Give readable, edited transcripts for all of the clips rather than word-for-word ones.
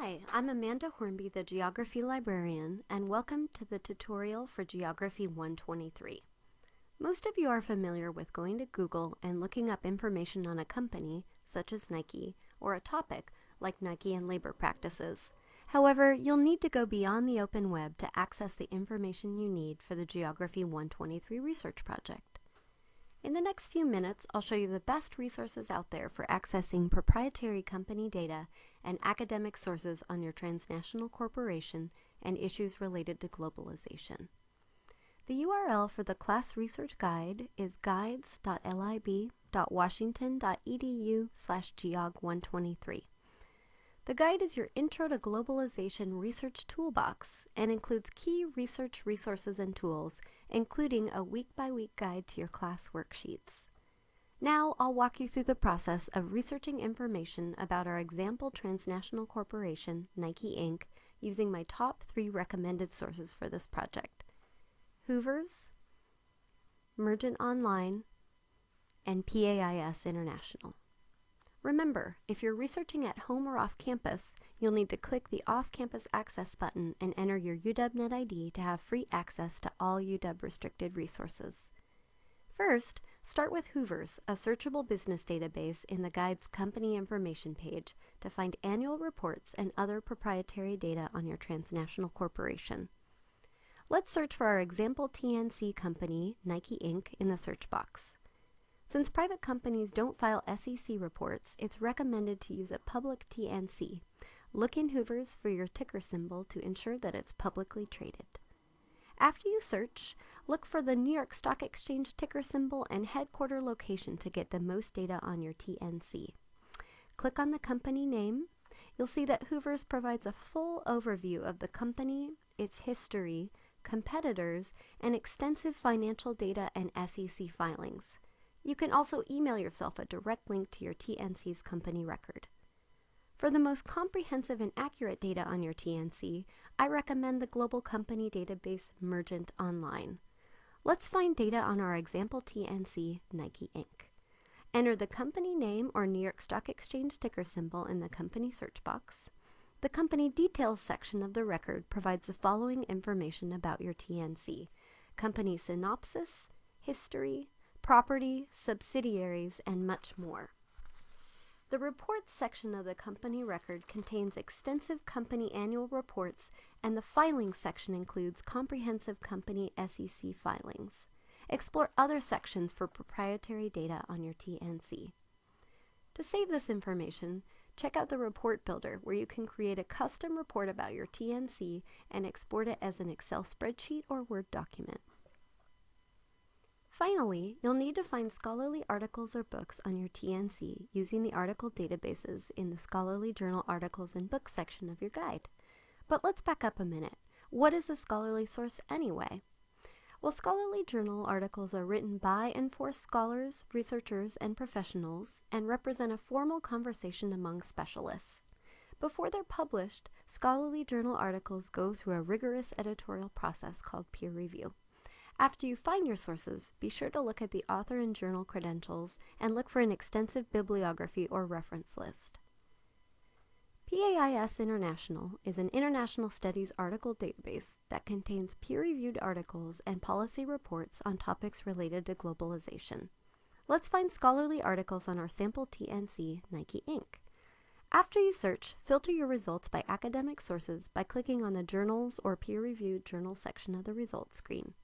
Hi, I'm Amanda Hornby, the Geography Librarian, and welcome to the tutorial for Geog123. Most of you are familiar with going to Google and looking up information on a company, such as Nike, or a topic, like Nike and labor practices. However, you'll need to go beyond the open web to access the information you need for the Geog123 research project. In the next few minutes, I'll show you the best resources out there for accessing proprietary company data and academic sources on your transnational corporation and issues related to globalization. The URL for the class research guide is guides.lib.washington.edu/geog123. The guide is your Intro to Globalization research toolbox and includes key research resources and tools, including a week-by-week guide to your class worksheets. Now I'll walk you through the process of researching information about our example transnational corporation, Nike Inc., using my top 3 recommended sources for this project: Hoover's, Mergent Online, and PAIS International. Remember, if you're researching at home or off campus, you'll need to click the Off-Campus Access button and enter your UW-Net ID to have free access to all UW-restricted resources. First, start with Hoover's, a searchable business database in the guide's company information page to find annual reports and other proprietary data on your transnational corporation. Let's search for our example TNC company, Nike Inc., in the search box. Since private companies don't file SEC reports, it's recommended to use a public TNC. Look in Hoover's for your ticker symbol to ensure that it's publicly traded. After you search, look for the New York Stock Exchange ticker symbol and headquarter location to get the most data on your TNC. Click on the company name. You'll see that Hoover's provides a full overview of the company, its history, competitors, and extensive financial data and SEC filings. You can also email yourself a direct link to your TNC's company record. For the most comprehensive and accurate data on your TNC, I recommend the global company database Mergent Online. Let's find data on our example TNC, Nike Inc. Enter the company name or New York Stock Exchange ticker symbol in the company search box. The company details section of the record provides the following information about your TNC: company synopsis, history, property, subsidiaries, and much more. The reports section of the company record contains extensive company annual reports, and the filing section includes comprehensive company SEC filings. Explore other sections for proprietary data on your TNC. To save this information, check out the Report Builder, where you can create a custom report about your TNC and export it as an Excel spreadsheet or Word document. Finally, you'll need to find scholarly articles or books on your TNC using the article databases in the Scholarly Journal Articles and Books section of your guide. But let's back up a minute. What is a scholarly source anyway? Well, scholarly journal articles are written by and for scholars, researchers, and professionals and represent a formal conversation among specialists. Before they're published, scholarly journal articles go through a rigorous editorial process called peer review. After you find your sources, be sure to look at the author and journal credentials and look for an extensive bibliography or reference list. PAIS International is an international studies article database that contains peer-reviewed articles and policy reports on topics related to globalization. Let's find scholarly articles on our sample TNC, Nike Inc. After you search, filter your results by academic sources by clicking on the Journals or Peer-Reviewed Journals section of the results screen.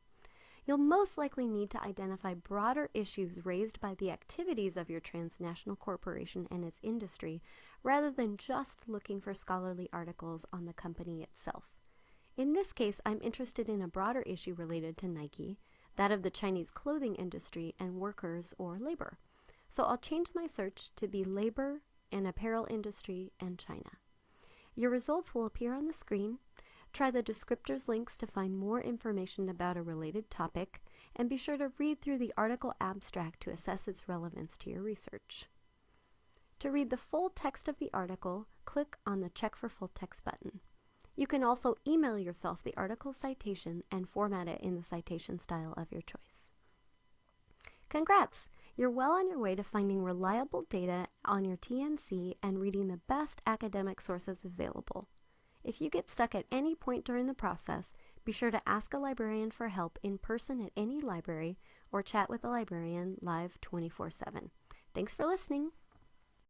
You'll most likely need to identify broader issues raised by the activities of your transnational corporation and its industry, rather than just looking for scholarly articles on the company itself. In this case, I'm interested in a broader issue related to Nike, that of the Chinese clothing industry and workers or labor. So I'll change my search to be labor and apparel industry and China. Your results will appear on the screen. Try the descriptors links to find more information about a related topic, and be sure to read through the article abstract to assess its relevance to your research. To read the full text of the article, click on the Check for Full Text button. You can also email yourself the article citation and format it in the citation style of your choice. Congrats! You're well on your way to finding reliable data on your TNC and reading the best academic sources available. If you get stuck at any point during the process, be sure to ask a librarian for help in person at any library or chat with a librarian live 24/7. Thanks for listening.